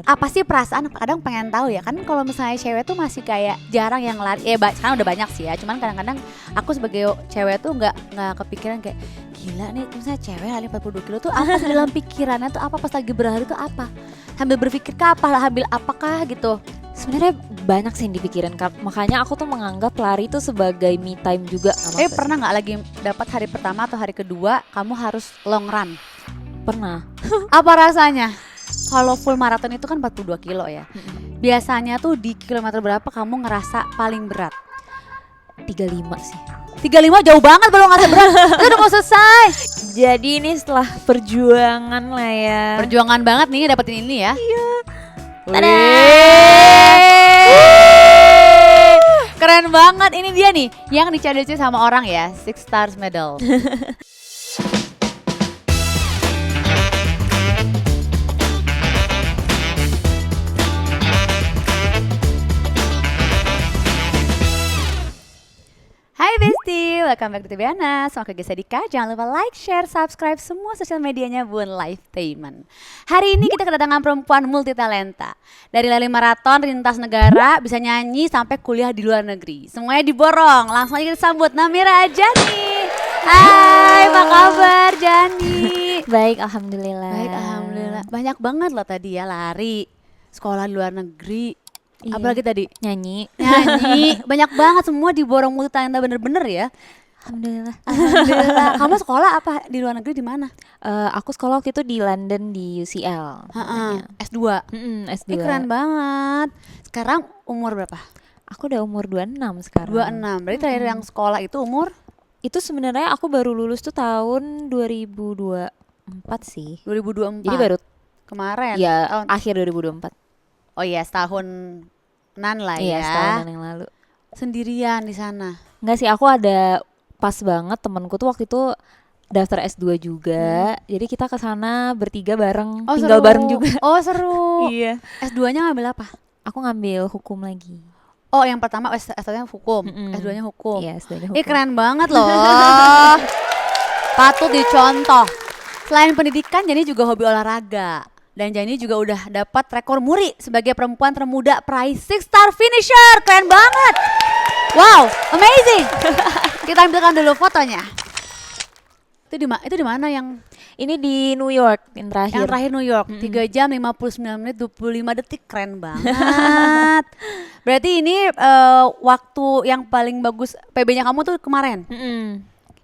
Apa sih perasaan, kadang pengen tahu ya kan, kalau misalnya cewek tuh masih kayak jarang yang lari, sekarang udah banyak sih ya, cuman kadang-kadang aku sebagai cewek tuh nggak kepikiran kayak gila nih misalnya cewek lari 42 kilo tuh apa sih dalam pikirannya tuh, apa pas lagi berlari tuh apa, sambil berpikir kah, sambil apakah gitu. Sebenarnya banyak sih yang dipikirin, makanya aku tuh menganggap lari itu sebagai me time juga. Pernah nggak lagi dapat hari pertama atau hari kedua kamu harus long run? Pernah. Apa rasanya? Kalau full maraton itu kan 42 kilo ya. Biasanya tuh di kilometer berapa kamu ngerasa paling berat? 35 sih. 35 jauh banget, belum ngerasa berat. Itu udah mau selesai. Jadi ini setelah perjuangan lah ya. Perjuangan banget nih dapetin ini ya. Iya. Tada. Keren banget, ini dia nih yang dicari sama orang ya, Six Stars Medal. Hai Besti, welcome back to Tibiana. Sama ke Dika. Jangan lupa like, share, subscribe semua sosial medianya Bun Lifetainment. Hari ini kita kedatangan perempuan multi talenta. Dari lari maraton, lintas negara, bisa nyanyi sampai kuliah di luar negeri. Semuanya diborong. Langsung aja kita sambut Namira Ajani. Hai, apa kabar Jani? Baik, alhamdulillah. Baik, alhamdulillah. Banyak banget loh tadi ya lari, sekolah di luar negeri. Iya. Apalagi tadi? Nyanyi. Banyak banget, semua diborong multi talenta bener-bener ya. Alhamdulillah. Alhamdulillah. Kamu sekolah apa di luar negeri, di mana? Aku sekolah waktu itu di London di UCL. S2. S2. Keren banget. Sekarang umur berapa? Aku udah umur 26 sekarang. 26. Berarti terakhir yang sekolah itu umur? Itu sebenarnya aku baru lulus tuh tahun 2024 sih. 2024. Jadi baru kemarin. ya akhir 2024. Oh iya, setahunan lah ya. Iya, setahunan yang lalu. Sendirian di sana? Enggak sih, aku ada pas banget temenku tuh waktu itu daftar S2 juga. Jadi kita ke sana bertiga bareng, tinggal seru. bareng juga. Oh seru. Iya. S2-nya ngambil apa? Aku ngambil hukum lagi. Oh yang pertama S1-nya hukum, S2-nya hukum. Iya, S2-nya hukum. Keren banget loh. Patut dicontoh. Selain pendidikan, Jani juga hobi olahraga. Dan Jani juga udah dapat rekor muri sebagai perempuan termuda peraih Six Star Finisher. Keren banget. Wow, amazing. Kita ambilkan dulu fotonya. Itu di mana yang? Ini di New York yang terakhir. Yang terakhir New York, 3 jam 59 menit 25 detik, keren banget. Berarti ini waktu yang paling bagus PB-nya kamu tuh kemarin.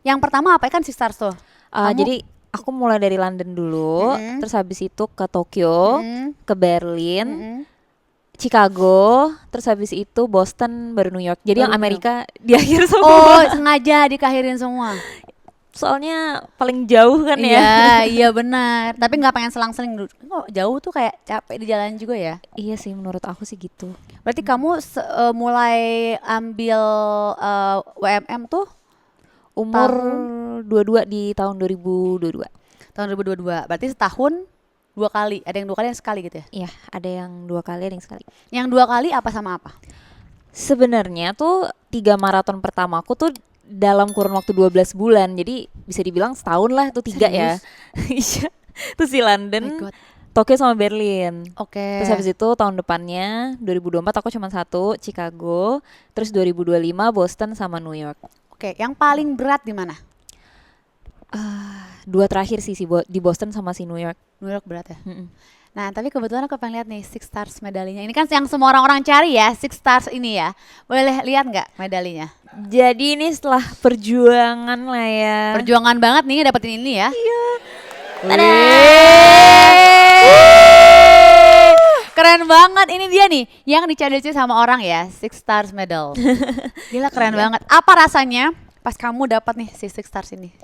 Yang pertama apa kan Six Stars tuh? Jadi aku mulai dari London dulu, terus habis itu ke Tokyo, ke Berlin, Chicago, terus habis itu Boston, baru New York. Jadi yang Amerika di akhir semua. Oh, sengaja dikakhirin semua. Soalnya paling jauh kan ya. Iya benar. Tapi nggak pengen selang-seling dulu. Kok jauh tuh kayak capek di jalan juga ya. Iya sih, menurut aku sih gitu. Berarti kamu mulai ambil WMM tuh umur 22 di tahun 2022. Tahun 2022. Berarti setahun 2 kali. Ada yang 2 kali, yang sekali gitu ya? Iya, ada yang 2 kali, ada yang sekali. Yang 2 kali apa sama apa? Sebenarnya tuh 3 maraton pertama aku tuh dalam kurun waktu 12 bulan. Jadi bisa dibilang setahun lah tuh 3 ya. Iya. Terus di London, Tokyo sama Berlin. Oke. Terus habis itu tahun depannya 2024 aku cuma 1, Chicago. Terus 2025 Boston sama New York. Oke, yang paling berat di mana? 2 terakhir sih di Boston sama si New York. New York berat ya? Nah tapi kebetulan aku pengen lihat nih Six Stars medalinya. Ini kan yang semua orang-orang cari ya, Six Stars ini ya. Boleh lihat nggak medalinya? Jadi ini setelah perjuangan lah ya. Perjuangan banget nih dapetin ini ya. Iya. Tada. Keren banget, ini dia nih yang dicari sama orang ya, Six Stars Medal. Gila keren banget. Apa rasanya pas kamu dapat nih si Six Stars ini?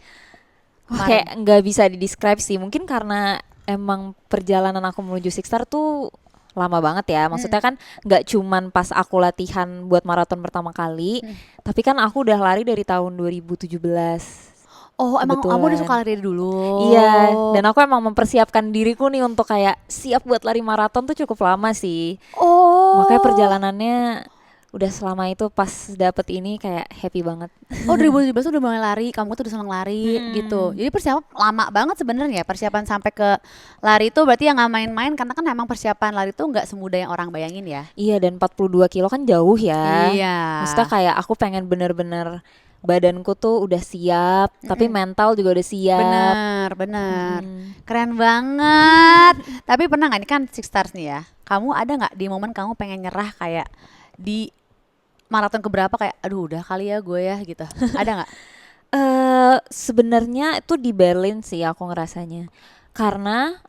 Kayak nggak bisa didescribe sih. Mungkin karena emang perjalanan aku menuju Six Star tuh lama banget ya. Maksudnya kan nggak cuman pas aku latihan buat maraton pertama kali, tapi kan aku udah lari dari tahun 2017. Oh emang kamu udah suka lari dulu? Iya, dan aku emang mempersiapkan diriku nih untuk kayak siap buat lari maraton tuh cukup lama sih. Oh. Makanya perjalanannya udah selama itu pas dapet ini kayak happy banget. Oh 2017 tuh udah mulai lari, kamu tuh udah seneng lari gitu. Jadi persiapan lama banget sebenarnya. Persiapan sampai ke lari itu berarti yang nggak main-main karena kan emang persiapan lari tuh nggak semudah yang orang bayangin ya. Iya, dan 42 kilo kan jauh ya. Iya. Maksudnya kayak aku pengen bener-bener badanku tuh udah siap, tapi mental juga udah siap. Bener. Keren banget. Tapi pernah nggak, ini kan Six Stars nih ya, kamu ada nggak di momen kamu pengen nyerah kayak di maraton keberapa kayak aduh udah kali ya gue ya gitu, ada nggak? Sebenarnya itu di Berlin sih aku ngerasanya. Karena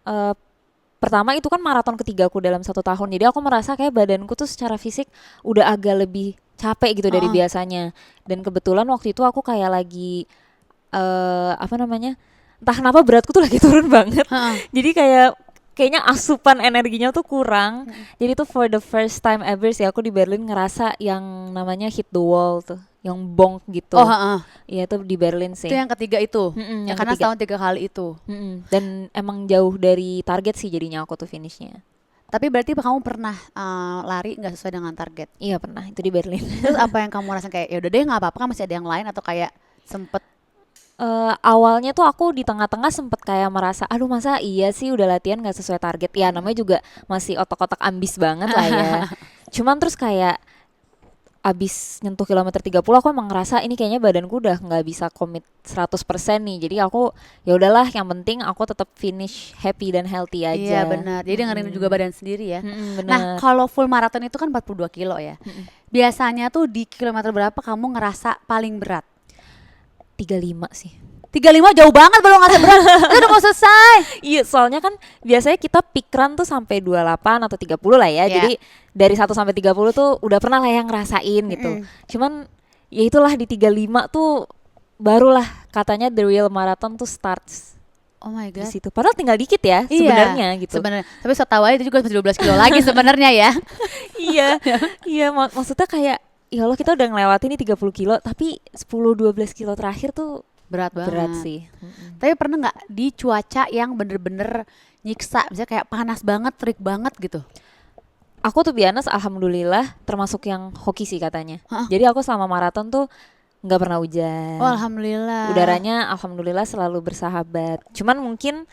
pertama itu kan maraton ketigaku dalam 1 tahun. Jadi aku merasa kayak badanku tuh secara fisik udah agak lebih capek gitu dari biasanya. Dan kebetulan waktu itu aku kayak lagi apa namanya? Entah kenapa beratku tuh lagi turun banget. Jadi kayaknya asupan energinya tuh kurang. Jadi tuh for the first time ever sih aku di Berlin ngerasa yang namanya hit the wall tuh, yang bonk gitu. Iya tuh di Berlin sih. Itu yang ketiga itu. yang Karena ketiga. setahun 3 kali itu. Dan emang jauh dari target sih jadinya aku tuh finishnya. Tapi berarti kamu pernah lari nggak sesuai dengan target. Iya pernah, itu di Berlin. Terus apa yang kamu rasa kayak ya udah deh nggak apa-apa kan masih ada yang lain, atau kayak sempet Awalnya tuh aku di tengah-tengah sempet kayak merasa, aduh masa iya sih udah latihan gak sesuai target. Ya namanya juga masih otak-otak ambis banget lah ya. Cuman terus kayak abis nyentuh kilometer 30 aku emang ngerasa ini kayaknya badanku udah nggak bisa komit 100% nih. Jadi aku ya udahlah, yang penting aku tetap finish happy dan healthy Iya aja. benar. Jadi dengerin juga badan sendiri ya. Bener. Nah kalau full maraton itu kan 42 kilo ya. Biasanya tuh di kilometer berapa kamu ngerasa paling berat? 35 sih. 35 jauh banget, belum ngerasa berat. Itu udah mau selesai. Iya, soalnya kan biasanya kita peak run tuh sampai 28 atau 30 lah ya. Iya. Jadi dari 1 sampai 30 tuh udah pernah lah yang ngerasain gitu. Cuman ya itulah di 35 tuh barulah katanya the real marathon tuh starts Oh my di god. situ. Padahal tinggal dikit ya Iya, sebenarnya gitu. Sebenarnya. Tapi saya tahu aja itu juga masih 12 kilo lagi sebenarnya ya. Iya. Iya, maksudnya kayak ya Allah kita udah ngelewatin nih 30 kilo, tapi 10-12 kilo terakhir tuh Berat banget. berat sih. Tapi pernah nggak di cuaca yang bener-bener nyiksa, misalnya kayak panas banget, terik banget gitu? Aku tuh biasa alhamdulillah termasuk yang hoki sih katanya. Jadi aku selama maraton tuh nggak pernah hujan. Oh alhamdulillah. Udaranya alhamdulillah selalu bersahabat. Cuman mungkin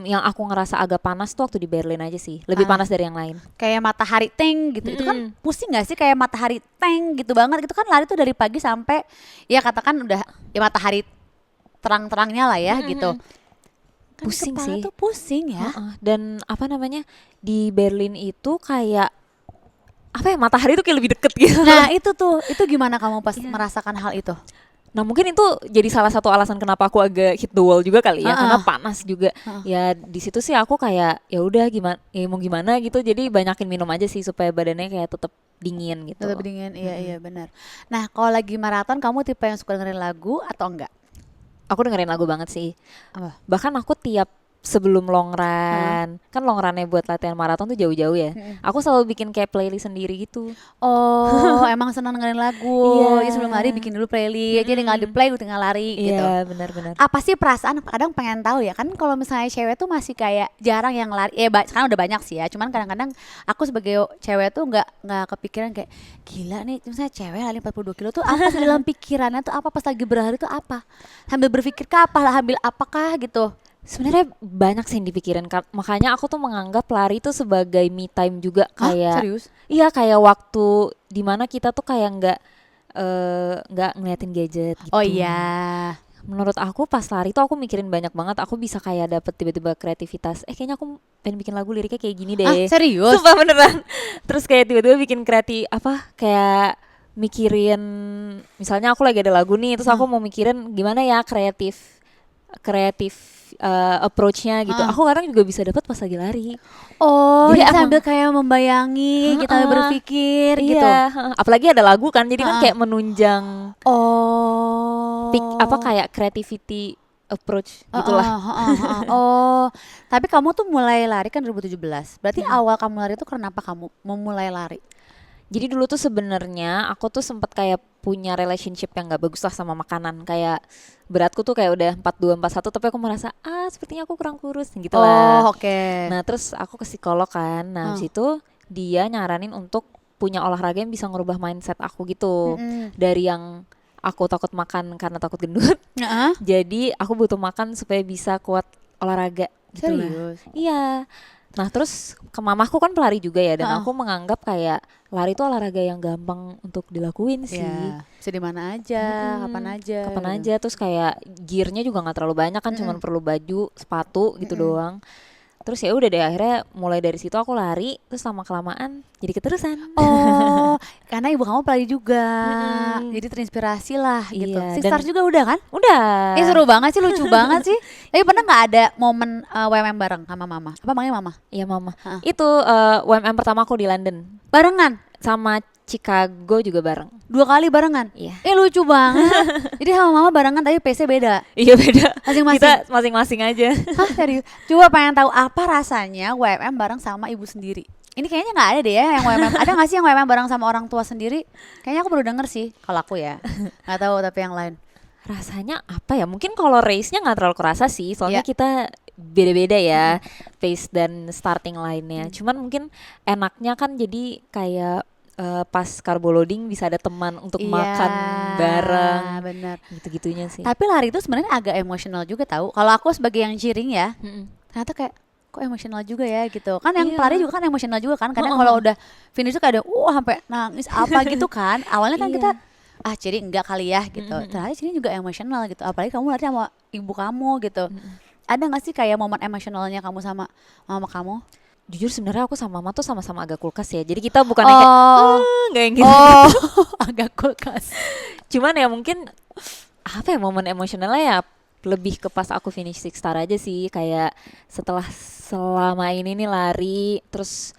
yang aku ngerasa agak panas tuh waktu di Berlin aja sih. Lebih panas dari yang lain. Kayak matahari tank gitu. Itu kan pusing gak sih kayak matahari tank gitu banget. Itu kan lari tuh dari pagi sampai ya katakan udah ya matahari terang-terangnya lah ya gitu. Kan Pusing kepala sih. tuh pusing ya. Dan apa namanya, di Berlin itu kayak apa ya, matahari tuh kayak lebih deket gitu. Nah itu gimana kamu pas merasakan hal itu? Nah mungkin itu jadi salah satu alasan kenapa aku agak hit the wall juga kali ya, karena panas juga. Ya di situ sih aku kayak ya udah gimana, ya mau gimana gitu. Jadi banyakin minum aja sih supaya badannya kayak tetap dingin gitu. Tetap dingin, iya benar. Nah kalau lagi maraton kamu tipe yang suka dengerin lagu atau enggak? Aku dengerin lagu banget sih. Apa? Bahkan aku tiap sebelum long run, kan long runnya buat latihan maraton tuh jauh-jauh ya. Aku selalu bikin kayak playlist sendiri gitu. Oh emang senang dengerin lagu. Iya. Jadi sebelum lari bikin dulu playlist. Jadi tinggal di play tinggal lari gitu. Iya benar-benar. Apa sih perasaan, kadang pengen tahu ya kan, kalau misalnya cewek tuh masih kayak jarang yang lari, sekarang udah banyak sih ya, cuman kadang-kadang aku sebagai cewek tuh nggak kepikiran kayak gila nih misalnya cewek lari 42 kilo tuh apa sih dalam pikirannya tuh, apa pas lagi berlari tuh apa, sambil berpikir ke apa lah, ambil apakah gitu. Sebenarnya banyak sih yang dipikirin, makanya aku tuh menganggap lari itu sebagai me time juga. Kayak Serius? iya, kayak waktu dimana kita tuh kayak nggak ngeliatin gadget gitu. Oh iya. Menurut aku pas lari tuh aku mikirin banyak banget. Aku bisa kayak dapet tiba-tiba kreativitas. Kayaknya aku pengen bikin lagu liriknya kayak gini deh. Serius? Sumpah beneran. Terus kayak tiba-tiba bikin kayak mikirin, misalnya aku lagi ada lagu nih, terus aku mau mikirin gimana ya kreatif approach-nya gitu. Aku kadang juga bisa dapat pas lagi lari. Oh, Jadi jadi sambil kayak membayangi, kita berpikir gitu. Iya, apalagi ada lagu kan, jadi kan kayak menunjang Oh. kayak creativity approach gitulah. Oh, tapi kamu tuh mulai lari kan 2017. Berarti awal kamu lari itu kenapa kamu memulai lari? Jadi dulu tuh sebenarnya aku tuh sempet kayak punya relationship yang gak bagus lah sama makanan. Kayak beratku tuh kayak udah 42-41, tapi aku merasa sepertinya aku kurang kurus gitu lah. Oh, oke. Nah terus aku ke psikolog kan. Nah habis itu dia nyaranin untuk punya olahraga yang bisa ngerubah mindset aku gitu. Dari yang aku takut makan karena takut gendut, jadi aku butuh makan supaya bisa kuat olahraga gitu lah. Serius? Iya. Nah terus ke mamaku kan pelari juga ya, dan aku menganggap kayak lari itu olahraga yang gampang untuk dilakuin sih. Ya, bisa di mana aja, kapan aja. Kapan gitu. aja, terus kayak gearnya juga nggak terlalu banyak kan, cuman perlu baju, sepatu gitu doang. Terus ya udah deh, akhirnya mulai dari situ aku lari, terus lama kelamaan jadi keterusan. Oh, karena ibu kamu pelari juga, jadi terinspirasi lah gitu. Iya, Six Stars juga udah kan? Udah. Seru banget sih, lucu banget sih. Tapi pernah nggak ada momen WMM bareng sama mama? Apa manggilnya mama? Iya mama. Ha-ha. Itu WMM pertama aku di London Barengan? sama Chicago juga bareng. 2 kali barengan? Iya. Lucu banget. Jadi sama mama barengan tapi PC beda. Iya beda. Masing-masing. Kita masing-masing aja. Hah, serius? Coba pengen tahu apa rasanya WMM bareng sama ibu sendiri. Ini kayaknya nggak ada deh ya yang WMM. Ada nggak sih yang WMM bareng sama orang tua sendiri? Kayaknya aku baru denger sih, kalau aku ya. Nggak tahu tapi yang lain. Rasanya apa ya? Mungkin kalau race-nya nggak terlalu kerasa sih, soalnya Iya. kita beda-beda ya pace dan starting line-nya. Cuman mungkin enaknya kan jadi kayak pas carbo loading bisa ada teman untuk makan bareng, Bener. gitu-gitunya sih. Tapi lari itu sebenarnya agak emosional juga tahu. Kalau aku sebagai yang cheering ya, Mm-mm. ternyata kayak kok emosional juga ya gitu. Kan yang Iya. pelari juga kan emosional juga kan. Kadang kalau udah finish tuh kayak ada sampai nangis apa gitu kan. Awalnya kan Iya. kita jadi enggak kali ya gitu. Ternyata sini juga emosional gitu. Apalagi kamu lari sama ibu kamu gitu. Ada nggak sih kayak momen emosionalnya kamu sama mama kamu? Jujur sebenarnya aku sama mama tuh sama-sama agak kulkas ya. Jadi kita bukan kayak nggak yang gitu. Agak kulkas. Cuman ya mungkin apa ya, momen emosionalnya ya lebih ke pas aku finish Six Star aja sih, kayak setelah selama ini nih lari terus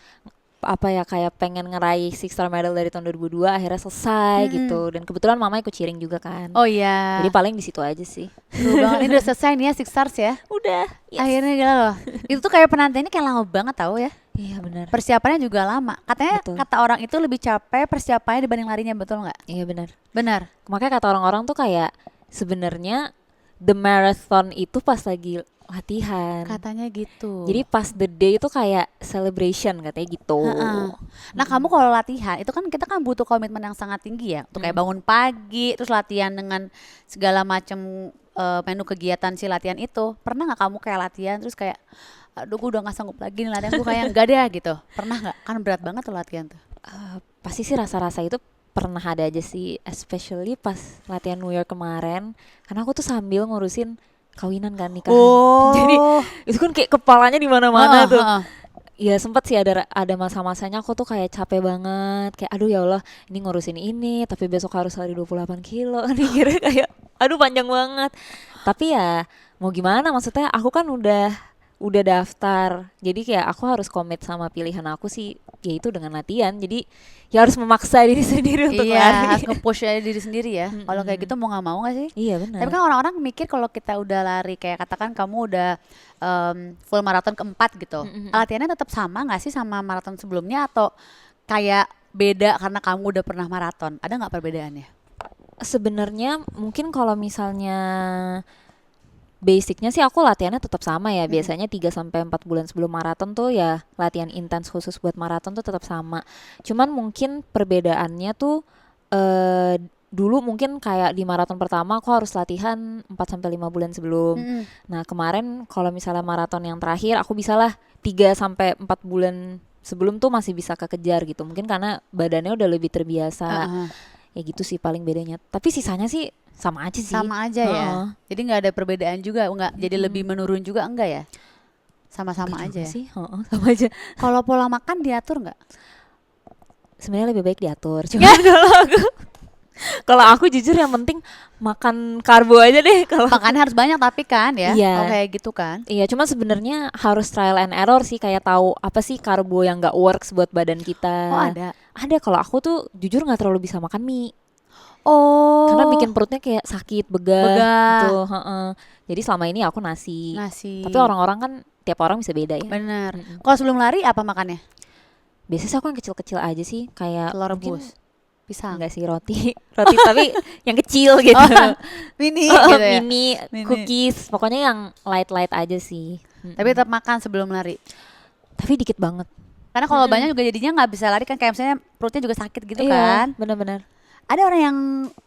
apa ya, kayak pengen ngeraih Six Star medal dari tahun 2002 akhirnya selesai gitu, dan kebetulan mama ikut cheering juga kan. Oh iya. Jadi paling di situ aja sih. Seru banget. Ini udah selesai nih ya Six Stars ya. Udah. Yes. Akhirnya gila loh. Itu tuh kayak penantiannya kayak lama banget tahu ya. Iya benar. Persiapannya juga lama. Katanya Betul. kata orang itu lebih capek persiapannya dibanding larinya, betul nggak? Iya benar. Benar. Makanya kata orang-orang tuh kayak sebenarnya the marathon itu pas lagi latihan. Katanya gitu. Jadi pas the day itu kayak celebration katanya gitu. Nah kamu kalau latihan itu kan kita kan butuh komitmen yang sangat tinggi ya. Untuk kayak bangun pagi, terus latihan dengan segala macam menu kegiatan si latihan itu. Pernah nggak kamu kayak latihan terus kayak aduh gue udah gak sanggup lagi nih latihan, gue kayak enggak deh gitu. Pernah nggak? Kan berat banget tuh latihan tuh. Pasti sih rasa-rasa itu pernah ada aja sih, especially pas latihan New York kemarin, karena aku tuh sambil ngurusin kawinan kan, nikahan. Jadi itu kan kayak kepalanya di mana-mana tuh. Ya sempet sih ada masa-masanya aku tuh kayak capek banget, kayak aduh ya Allah ini ngurusin ini tapi besok harus lari 28 kilo kan, kira kayak aduh panjang banget. Tapi ya mau gimana, maksudnya aku kan udah daftar, jadi kayak aku harus komit sama pilihan aku sih, yaitu dengan latihan. Jadi ya harus memaksa diri sendiri untuk Iya, lari. harus nge-push aja diri sendiri ya. Kalau kayak gitu mau nggak mau nggak sih? Iya benar. Tapi kan orang-orang mikir kalau kita udah lari kayak katakan kamu udah full maraton keempat gitu, latihannya tetap sama nggak sih sama maraton sebelumnya atau kayak beda karena kamu udah pernah maraton? Ada nggak perbedaannya? Sebenarnya mungkin kalau misalnya basicnya sih aku latihannya tetap sama ya. Biasanya 3-4 bulan sebelum maraton tuh ya latihan intens khusus buat maraton tuh tetap sama. Cuman mungkin perbedaannya tuh dulu mungkin kayak di maraton pertama aku harus latihan 4-5 bulan sebelum. Nah kemarin kalau misalnya maraton yang terakhir aku bisalah 3-4 bulan sebelum tuh masih bisa kekejar gitu. Mungkin karena badannya udah lebih terbiasa. Ya gitu sih paling bedanya. Tapi sisanya sih sama aja sih. Sama aja ya. Jadi nggak ada perbedaan juga, nggak jadi lebih menurun juga enggak ya? Sama-sama Enggak aja. juga Ya? sih. Sama aja. Kalau pola makan diatur nggak? Sebenarnya lebih baik diatur. Cuma kalau aku jujur yang penting makan karbo aja deh kalau. Makannya harus banyak tapi kan ya. Iya. Oh, kayak gitu kan. Iya, cuma sebenarnya harus trial and error sih, kayak tahu apa sih karbo yang nggak works buat badan kita. Oh ada. Ada. Kalau aku tuh jujur nggak terlalu bisa makan mie. Oh. Karena bikin perutnya kayak sakit, begah. Begah. Gitu. Jadi selama ini aku nasi. Nasi. Tapi orang-orang kan tiap orang bisa beda ya. Bener. Kalau sebelum lari apa makannya? Biasanya sih aku yang kecil-kecil aja sih, kayak Telur mungkin rebus. Pisang. enggak sih, roti tapi yang kecil gitu. Mini gitu ya. Mini, cookies, pokoknya yang light aja sih. Tapi tetap makan sebelum lari. Tapi dikit banget. Karena kalau banyak juga jadinya nggak bisa lari kan, kayak misalnya perutnya juga sakit gitu kan. Iya, benar-benar. Ada orang yang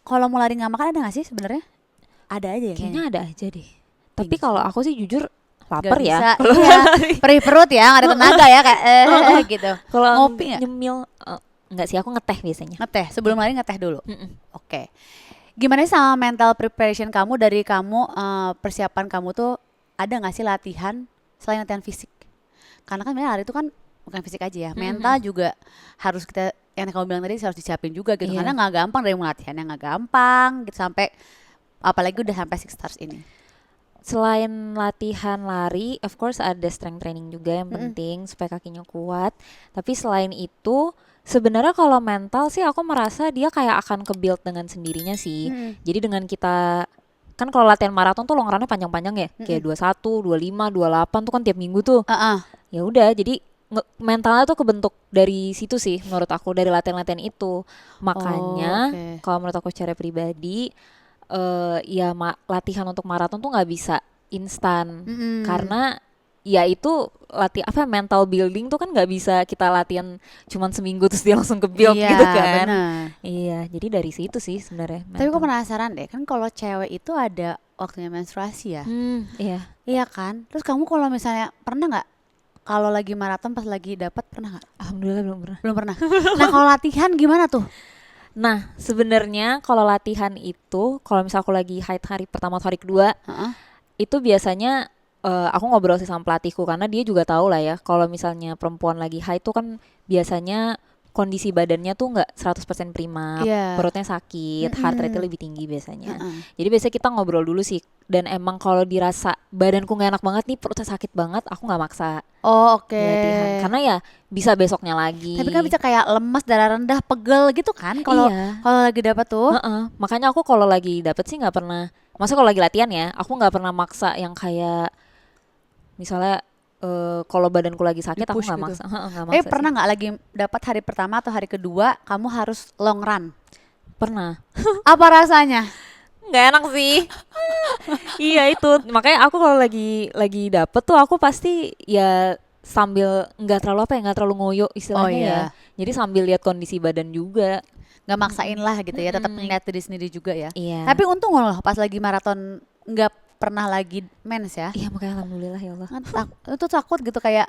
kalau mau lari nggak makan, ada nggak sih sebenarnya? Ada aja ya Kayaknya kayaknya. ada aja deh. Tapi kalau aku sih jujur Nggak lapar bisa, ya. iya. Perih perut ya, nggak ada tenaga ya kayak gitu. Kalau Ngopi nggak? nyemil enggak sih, aku ngeteh biasanya. Ngeteh sebelum lari, ngeteh dulu. Mm-mm. Oke. Gimana sih sama mental preparation kamu dari kamu persiapan kamu tuh, ada nggak sih latihan selain latihan fisik? Karena kan sebenarnya lari itu kan bukan fisik aja ya, mental juga harus kita, yang kamu bilang tadi harus disiapin juga gitu. Iya. Karena nggak gampang dari latihan yang nggak gampang gitu, sampai apalagi udah sampai Six Stars ini. Selain latihan lari, of course ada strength training juga yang penting supaya kakinya kuat. Tapi selain itu, sebenarnya kalau mental sih aku merasa dia kayak akan ke-build dengan sendirinya sih. Jadi dengan kita, kan kalau latihan maraton tuh long run-nya panjang-panjang ya, kayak 21, 25, 28 tuh kan tiap minggu tuh. Ya udah, jadi mentalnya tuh kebentuk dari situ sih menurut aku, dari latihan-latihan itu. Makanya oke. kalau menurut aku secara pribadi, ya latihan untuk maraton tuh nggak bisa instan, karena ya itu mental building tuh kan nggak bisa kita latihan cuman seminggu terus dia langsung ke build Iya, gitu kan. benar. Iya, jadi dari situ sih sebenarnya Tapi gue mental. penasaran deh, kan kalau cewek itu ada waktunya menstruasi ya, Iya. iya kan? Terus kamu kalau misalnya pernah nggak, kalau lagi maraton pas lagi dapat, pernah nggak? Alhamdulillah belum pernah. Belum pernah. Nah kalau latihan gimana tuh? Nah, sebenarnya kalau latihan itu, kalau misal aku lagi haid hari pertama atau hari kedua, Heeh. itu biasanya aku ngobrol sih sama pelatihku, karena dia juga tahu lah ya kalau misalnya perempuan lagi haid tuh kan biasanya kondisi badannya tuh nggak 100% prima, Iya. perutnya sakit, heart rate-nya lebih tinggi biasanya. Heeh. Jadi biasanya kita ngobrol dulu sih, dan emang kalau dirasa badanku nggak enak banget nih, perutnya sakit banget, aku nggak maksa Oh, oke. latihan, karena ya bisa besoknya lagi. Tapi kan bisa kayak lemas, darah rendah, pegel gitu kan kalau Iya. kalau lagi dapat tuh. Heeh. Makanya aku kalau lagi dapet sih nggak pernah, maksudnya kalau lagi latihan ya, aku nggak pernah maksa yang kayak misalnya kalau badanku lagi sakit aku Di-push nggak gitu. maksa. Heeh, nggak maksa sih. Pernah nggak lagi dapat hari pertama atau hari kedua kamu harus long run? Pernah. Apa rasanya? Nggak enak sih. Iya itu, makanya aku kalau lagi dapet tuh aku pasti ya sambil nggak terlalu nggak terlalu ngoyo istilahnya Oh, iya. ya. Jadi sambil lihat kondisi badan juga. Nggak maksain lah gitu ya, tetap ngeliat diri sendiri juga ya. Iya. Tapi untung loh pas lagi maraton nggak pernah lagi mens ya. Iya, makanya alhamdulillah ya Allah. Kan itu takut gitu, kayak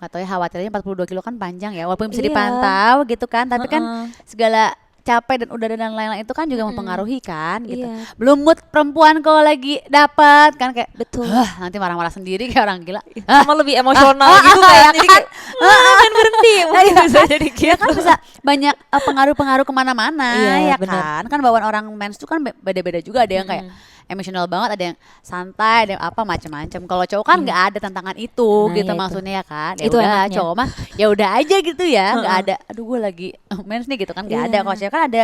nggak tahu ya, khawatirnya 42 kilo kan panjang ya, walaupun bisa Iya. dipantau gitu kan, tapi kan Heeh. segala capek dan udara dan lain-lain itu kan juga mempengaruhi kan gitu. Iya. Belum mood perempuan kalau lagi dapat kan, kayak Betul. nanti marah-marah sendiri kayak orang gila. Sama lebih emosional gitu kan. ya Jadi kan? kayak berhenti mungkin Iya bisa kan? jadi Ya gitu. kan bisa banyak pengaruh-pengaruh kemana-mana. Iya, Ya benar. kan bawaan orang mens itu kan beda-beda juga, ada yang kayak emosional banget, ada yang santai, ada yang apa macam-macam. Kalau cowok kan nggak ada tantangan itu Nah, gitu ya itu. maksudnya ya kan. Ya Itu udah, enaknya. cowok mah ya udah aja gitu ya, nggak ada aduh gue lagi mens nih gitu kan, nggak ada. Iya. Kalau cewek kan ada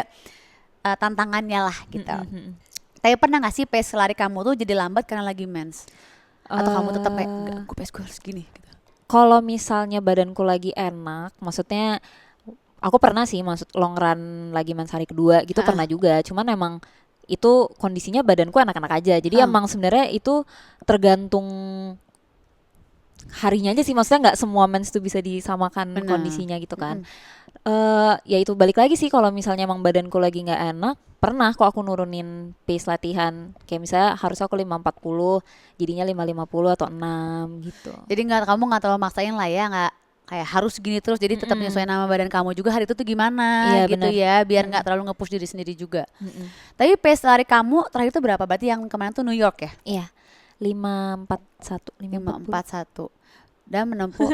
tantangannya lah gitu. Tapi pernah nggak sih pace lari kamu tuh jadi lambat karena lagi mens? Atau kamu tetap kayak enggak, gue pace gue harus gini gitu. Kalau misalnya badanku lagi enak, maksudnya aku pernah sih maksud long run lagi mens hari kedua gitu, pernah juga. Cuman emang itu kondisinya badanku enak-enak aja. Jadi emang sebenarnya itu tergantung harinya aja sih. Maksudnya nggak semua mens itu bisa disamakan Benar. kondisinya gitu kan. Ya itu balik lagi sih, kalau misalnya emang badanku lagi nggak enak, pernah kok aku nurunin pace latihan. Kayak misalnya harus aku 5:40, jadinya 5:50 atau 6 gitu. Jadi kamu nggak terlalu maksain lah ya, nggak kayak harus gini terus, jadi tetap menyesuaikan nama badan kamu juga hari itu tuh gimana Iya, gitu benar. ya, biar nggak terlalu nge-push diri sendiri juga. Tapi pace lari kamu terakhir itu berapa? Berarti yang kemarin tuh New York ya? Iya, 5:41, 5:40. 5:41 dan menempuh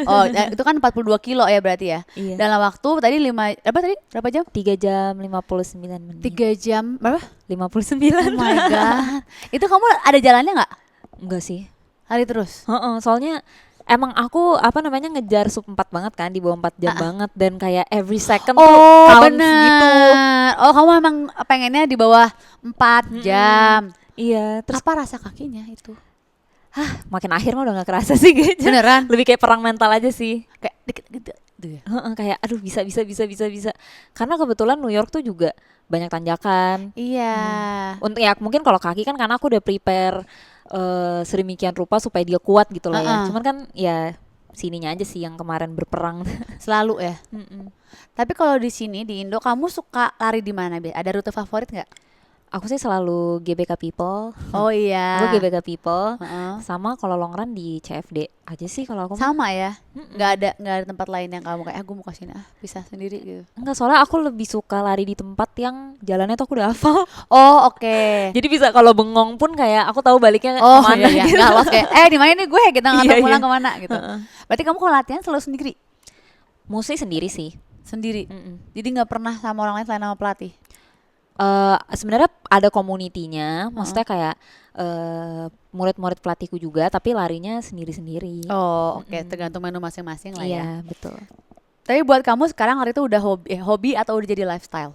itu kan 42 kilo ya berarti ya. Iya. Dalam waktu tadi berapa jam? 3 jam 59 menit. 3 jam berapa? 59. Oh my god. Itu kamu ada jalannya nggak? Enggak sih. Lari terus? Heeh, soalnya emang aku ngejar sub 4 banget kan, di bawah 4 jam banget, dan kayak every second tuh counts gitu. Oh, kamu emang pengennya di bawah 4 jam. Iya, terus Apa rasa kakinya itu? makin akhir mah udah gak kerasa sih kayaknya. Beneran? Lebih kayak perang mental aja sih. Kayak dikit gitu ya. Heeh, kayak aduh bisa. Karena kebetulan New York tuh juga banyak tanjakan. Iya. Untuk ya mungkin kalau kaki kan karena aku udah prepare sedemikian rupa supaya dia kuat gitu lah ya. Cuman kan ya sininya aja sih yang kemarin berperang. Selalu ya. Mm-mm. Tapi kalau di sini di Indo kamu suka lari di mana? Ada rute favorit nggak? Aku sih selalu GBK People. Oh iya. Aku GBK People. Heeh. Sama kalau long run di CFD aja sih kalau aku. Sama ya. Mm-mm. Nggak ada tempat lain yang kamu kayak gue mau ke sini bisa sendiri gitu. Enggak, soalnya aku lebih suka lari di tempat yang jalannya tuh aku udah hafal. Oh oke. Jadi bisa kalau bengong pun kayak aku tahu baliknya Oh kemana iya, gitu. nggak lost kayak di mana nih gue kita nggak tahu Iya, pulang iya. kemana gitu. Heeh. Berarti kamu kalau latihan selalu sendiri, Mostly sendiri sih. sendiri. Mm-mm. Jadi nggak pernah sama orang lain selain sama pelatih. Sebenarnya ada community-nya, maksudnya kayak murid-murid pelatihku juga, tapi larinya sendiri-sendiri. Oh oke, Mm-mm. tergantung menu masing-masing lah ya. Iya, betul. Tapi buat kamu sekarang lari itu udah hobi atau udah jadi lifestyle?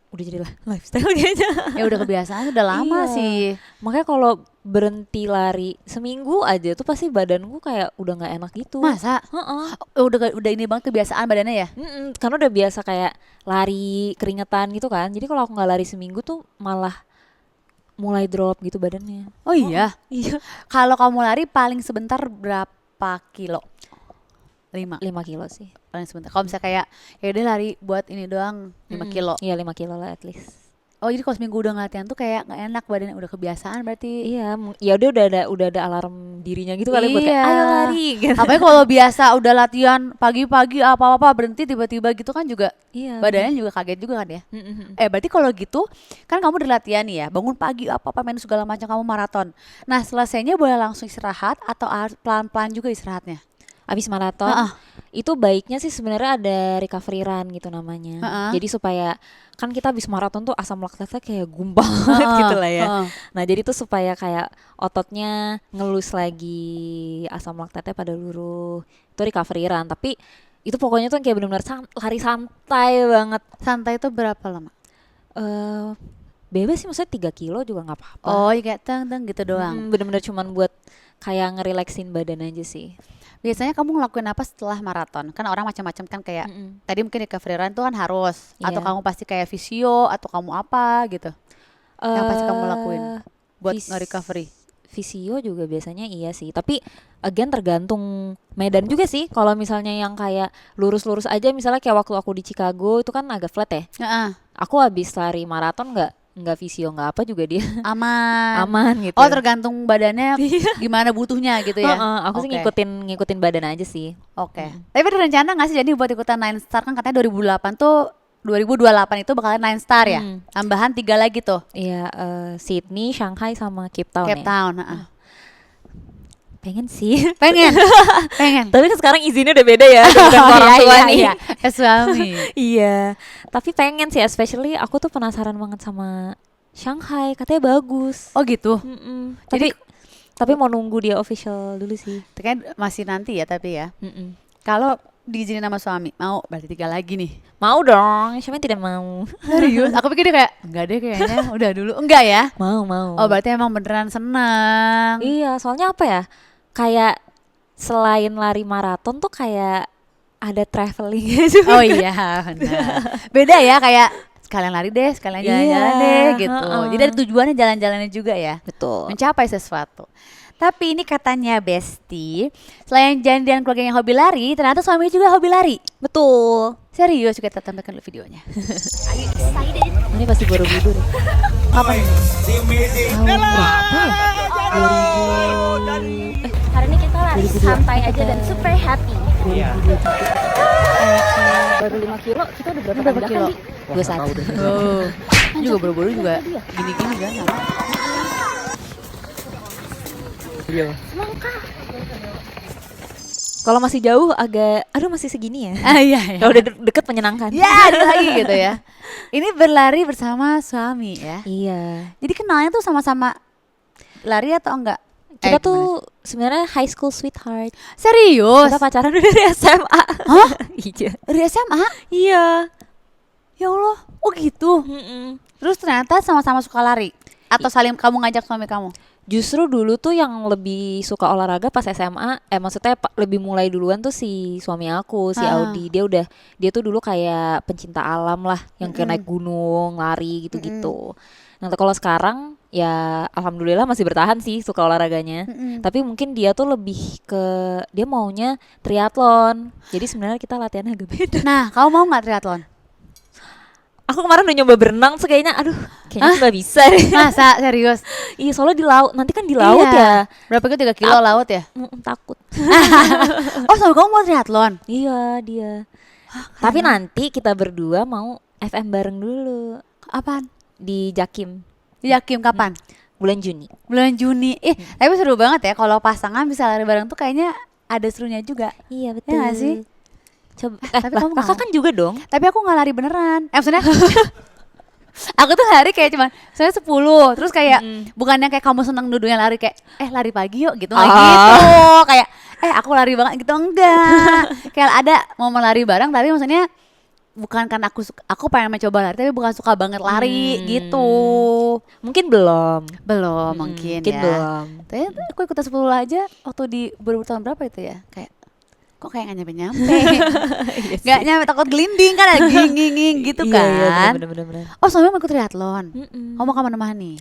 Udah jadi lifestyle kayaknya. Ya udah kebiasaan, udah lama Iya. sih. Makanya kalau berhenti lari seminggu aja tuh pasti badanku kayak udah nggak enak gitu. Masa? Heeh. Udah ini banget kebiasaan badannya ya? Karena udah biasa kayak lari keringetan gitu kan. Jadi kalau aku nggak lari seminggu tuh malah mulai drop gitu badannya. Oh iya. Iya. Kalau kamu lari paling sebentar berapa kilo? 5 5 kilo sih. paling sebentar. Kalau misalnya kayak ya udah lari buat ini doang 5 kilo. Iya 5 kilo lah at least. Oh jadi kalau seminggu udah latihan tuh kayak nggak enak badannya udah kebiasaan berarti. Iya, ya udah ada alarm dirinya gitu kali buat kayak Iya. ayo lari gitu. Apalagi kalau biasa udah latihan pagi-pagi apa-apa berhenti tiba-tiba gitu kan juga Iya. badannya juga kaget juga kan ya. Mm-mm. Berarti kalau gitu kan kamu udah latihan nih ya, bangun pagi apa-apa main segala macam kamu maraton. Nah, selesainya boleh langsung istirahat atau harus pelan-pelan juga istirahatnya? Abis maraton Heeh. itu baiknya sih sebenarnya ada recovery run gitu namanya. Heeh. Jadi supaya kan kita abis maraton tuh asam laktatnya kayak gumpal banget gitu lah ya. Heeh. Nah jadi tuh supaya kayak ototnya ngelus lagi asam laktatnya pada luruh. Itu recovery run. Tapi itu pokoknya tuh kayak benar-benar lari santai banget. Santai itu berapa lama? eh Bebas sih, maksudnya 3 kilo juga nggak apa-apa. Oh, ya kayak teng-teng gitu doang. Bener-bener cuman buat kayak ngerelaksin badan aja sih. Biasanya kamu ngelakuin apa setelah maraton? Kan orang macam-macam kan kayak Mm-mm. tadi mungkin recovery run tuh kan harus atau Iya. kamu pasti kayak fisio atau kamu apa gitu. Yang pasti kamu lakuin buat vis- nge-recovery. Visio juga biasanya iya sih, tapi again tergantung medan juga sih. Kalau misalnya yang kayak lurus-lurus aja, misalnya kayak waktu aku di Chicago itu kan agak flat ya. Heeh, Aku habis lari maraton nggak visio nggak apa juga dia aman. aman gitu. Oh, tergantung badannya gimana butuhnya gitu ya. Heeh, aku sih Oke. ngikutin badan aja sih. Oke. Tapi ada rencana nggak sih jadi buat ikutan Nine Star kan katanya 2028 itu bakal Nine Star ya. Hmm. Tambahan 3 lagi tuh. Iya, Sydney, Shanghai sama Cape Town Cape ya. Town, heeh. Pengen sih. Pengen. Pengen. Tapi kan sekarang izinnya udah beda ya, udah bukan orang tua nih. iya. Ke suami. Iya, tapi pengen sih, especially aku tuh penasaran banget sama Shanghai, katanya bagus. Oh gitu. Tapi mau nunggu dia official dulu sih. Itu kan masih nanti ya tapi ya. Mm-mm. Kalau diizinin sama suami, mau berarti 3 lagi nih. Mau dong, siapa yang tidak mau? Serius? Aku pikir dia kayak enggak deh kayaknya udah dulu. Enggak ya? Mau. Oh berarti emang beneran senang. Iya, soalnya apa ya? Kayak selain lari maraton tuh kayak ada traveling juga. Oh iya benar. Beda ya kayak sekalian lari deh, sekalian jalan-jalan Iya, deh gitu. heeh. Jadi ada tujuannya jalan-jalannya juga ya. Betul. Mencapai sesuatu. Tapi ini katanya Besti, selain Jan dan keluarganya hobi lari, ternyata suami juga hobi lari. Betul. Serius, kita tampilkan dulu videonya. Ini pasti Borobudur. Kapan ini? Tahun berapa ya? Hari ini kita lari santai aja dan super happy. Baru 5 kilo, kita udah berapa, Berapa kilo? 21. Oh, ini juga buru-buru juga gini-gini kan. Kalau masih jauh agak, aduh masih segini ya. Ah iya ya. Kalau udah deket menyenangkan. Ya, ada lagi gitu ya. Ini berlari bersama suami ya. Iya. Jadi kenalnya tuh sama-sama lari atau enggak? Kita Gimana? tuh sebenarnya high school sweetheart. Serius? Kita pacaran udah dari SMA. Hah? Iya. Dari SMA? Iya. Ya Allah, oh gitu. Terus ternyata sama-sama suka lari? Atau saling kamu ngajak suami kamu? Justru dulu tuh yang lebih suka olahraga pas SMA, maksudnya lebih mulai duluan tuh si suami aku, si Ah. Audi. Dia tuh dulu kayak pencinta alam lah, yang kayak naik gunung, lari gitu-gitu. Nah, kalau sekarang ya alhamdulillah masih bertahan sih suka olahraganya. Tapi mungkin dia tuh lebih ke dia maunya triathlon. Jadi sebenarnya kita latihannya agak beda. Nah, kamu mau nggak triathlon? Aku kemarin udah nyoba berenang, terus kayaknya kayaknya nggak bisa deh. Masa serius? Iya, soalnya di laut. Nanti kan di laut Iya. ya. Berapa itu 3 kilo laut ya? Takut. Oh, sama kamu mau triathlon? Iya, dia. Tapi nanti kita berdua mau FM bareng dulu Apaan? di Jakim Yakin kapan? bulan Juni. Bulan Juni. Tapi seru banget ya kalau pasangan bisa lari bareng tuh kayaknya ada serunya juga. Iya, betul. Ya nggak sih? Coba. Tapi kamu kakak mau? kan juga dong. Tapi aku nggak lari beneran. Maksudnya aku tuh lari kayak cuman saya 10 terus kayak bukannya kayak kamu senang duduknya lari kayak lari pagi yuk gitu nggak gitu kayak aku lari banget gitu enggak kayak ada momen lari bareng tapi maksudnya bukan karena aku pengen mencoba lari tapi bukan suka banget lari gitu. Mungkin belum Mungkin ya. belum. Tapi aku ikutan 10 aja waktu di tahun berapa itu ya kayak kok kayak gak nyampe-nyampe. Gak nyampe, takut gelinding kan ada ging gitu kan. Iya, bener. Oh, soalnya mau ikut triathlon. Kamu mau menemani?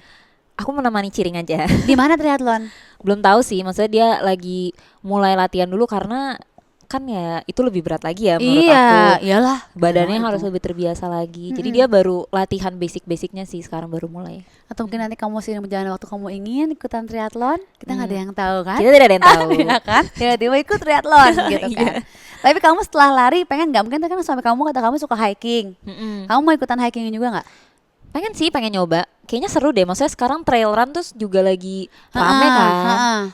Aku menemani Ciring aja. Di mana triathlon? Belum tahu sih, maksudnya dia lagi mulai latihan dulu karena kan ya itu lebih berat lagi ya menurut aku. Iyalah. Badannya Itu. harus lebih terbiasa lagi. Jadi dia baru latihan basic-basicnya sih sekarang baru mulai. Atau mungkin nanti kamu sih berjalan waktu kamu ingin ikutan triathlon, kita nggak ada yang tahu kan? Kita tidak ada yang tahu. Iya kan? Tiba-tiba ikut triathlon gitu kan. Tapi kamu setelah lari pengen nggak? Mungkin kan suami kamu kata kamu suka hiking. Kamu mau ikutan hiking juga nggak? Pengen nyoba. Kayaknya seru deh. Maksudnya sekarang trail run terus juga lagi rame kan.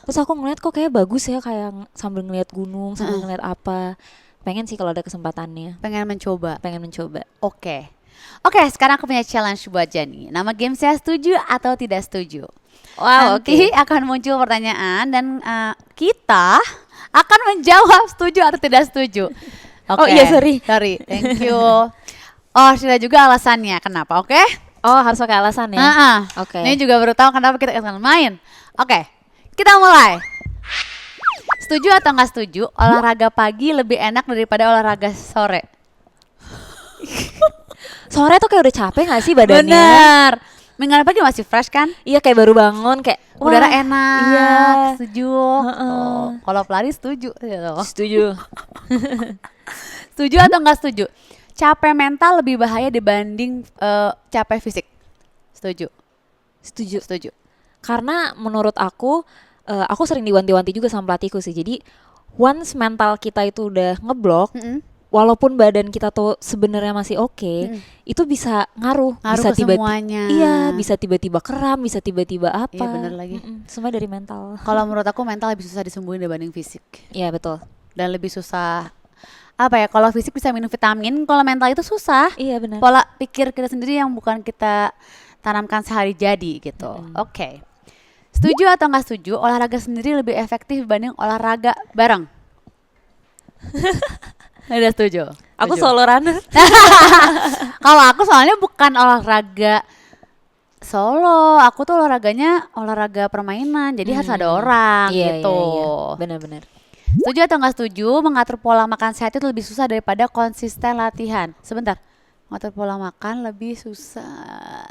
Terus aku ngeliat kok kayak bagus ya, kayak sambil ngeliat gunung, sambil ngeliat apa. Pengen sih kalau ada kesempatannya. Pengen mencoba. Oke. Oke, sekarang aku punya challenge buat Jani. Nama game saya setuju atau tidak setuju. Wow, Nanti akan muncul pertanyaan dan kita akan menjawab setuju atau tidak setuju. Oh iya, sorry. Thank you. Oh, sudah juga alasannya kenapa, oke? Oh, harus pakai alasan ya. Oke. Ini juga baru tahu kenapa kita akan main. Oke, kita mulai. Setuju atau nggak setuju? Olahraga pagi lebih enak daripada olahraga sore. Sore tuh kayak udah capek gak sih badannya? Bener. Minggu pagi masih fresh kan? Iya, kayak baru bangun kayak Udara wah, enak. Iya. Setuju. Kalau pelari setuju. Setuju. Setuju atau nggak setuju? Capek mental lebih bahaya dibanding capek fisik. Setuju. Karena menurut aku sering diwanti-wanti juga sama pelatihku sih. Jadi once mental kita itu udah ngeblok, walaupun badan kita tuh sebenarnya masih oke, itu bisa ngaruh bisa ke semuanya. Iya, bisa tiba-tiba kram, bisa tiba-tiba apa. Iya bener lagi. Semua dari mental. Kalau menurut aku mental lebih susah disembuhin dibanding fisik. Iya, betul. Dan lebih susah kalau fisik bisa minum vitamin, kalau mental itu susah. Iya, benar. Pola pikir kita sendiri yang bukan kita tanamkan sehari jadi gitu. Oke. Setuju atau nggak setuju? Olahraga sendiri lebih efektif dibanding olahraga bareng. Udah setuju. Aku solo runner. Kalau aku soalnya bukan olahraga solo, aku tuh olahraga permainan, jadi harus ada orang gitu. Iya. Benar-benar. Setuju atau nggak setuju? Mengatur pola makan sehat itu lebih susah daripada konsisten latihan. Sebentar, mengatur pola makan lebih susah.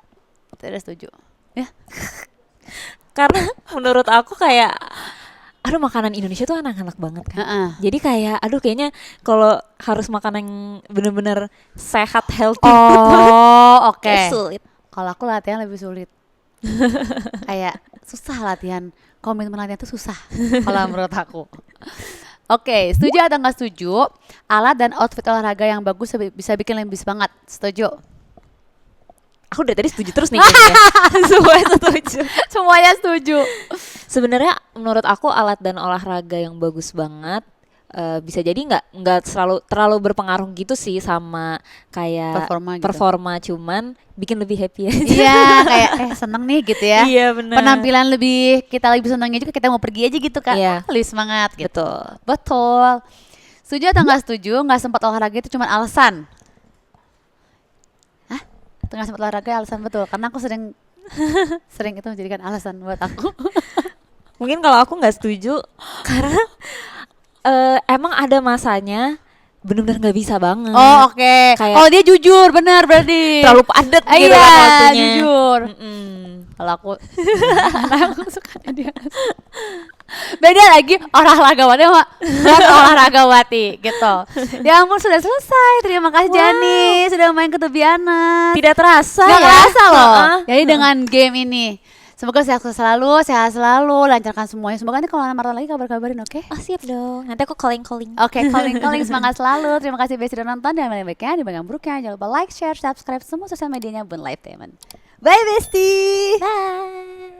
Tidak setuju. Ya. Karena menurut aku kayak makanan Indonesia tuh anak-anak banget kan. Jadi kayak kayaknya kalau harus makan yang bener-bener sehat, healthy. Oh, oke. Sulit. Kalau aku latihan lebih sulit. Kayak susah latihan. Komitmen latihan itu susah kalau menurut aku. Oke, setuju atau nggak setuju? Alat dan outfit olahraga yang bagus bisa bikin lebih semangat. Setuju? Aku dari tadi setuju terus nih kayaknya. Semuanya setuju. Semuanya setuju. Sebenarnya menurut aku alat dan olahraga yang bagus banget bisa jadi nggak terlalu berpengaruh gitu sih sama kayak performa cuman bikin lebih happy aja. Iya, kayak seneng nih gitu ya. Iya, benar. Penampilan kita lebih senangnya juga kita mau pergi aja gitu kan. Iya. Lebih semangat gitu. Betul. Setuju atau nggak setuju? Nggak sempat olahraga itu cuma alasan. Nggak sempat olahraga alasan, betul. Karena aku sering itu menjadikan alasan buat aku. Mungkin kalau aku nggak setuju karena emang ada masanya benar-benar nggak bisa banget. Oh, oke. Kalau dia jujur, benar berarti. Terlalu padat gitu iya, kan waktunya. Jujur. Kalau aku aku suka dia. Beda lagi olahragawati sama bukan olahragawati gitu. Ya ampun sudah selesai. Terima kasih Jani sudah main Ketubianas. Tidak terasa Gak ya. kerasa loh. Heeh. Jadi dengan game ini semoga sehat selalu, lancarkan semuanya. Semoga nanti kalau ada Marta lagi kabar-kabarin, oke? Oh siap dong. Nanti aku calling. Oke, calling semangat selalu. Terima kasih Besti udah nonton dan baiknya di bagian buruknya jangan lupa like, share, subscribe semua sosial medianya Bun Lifetime. Bye Besti. Bye.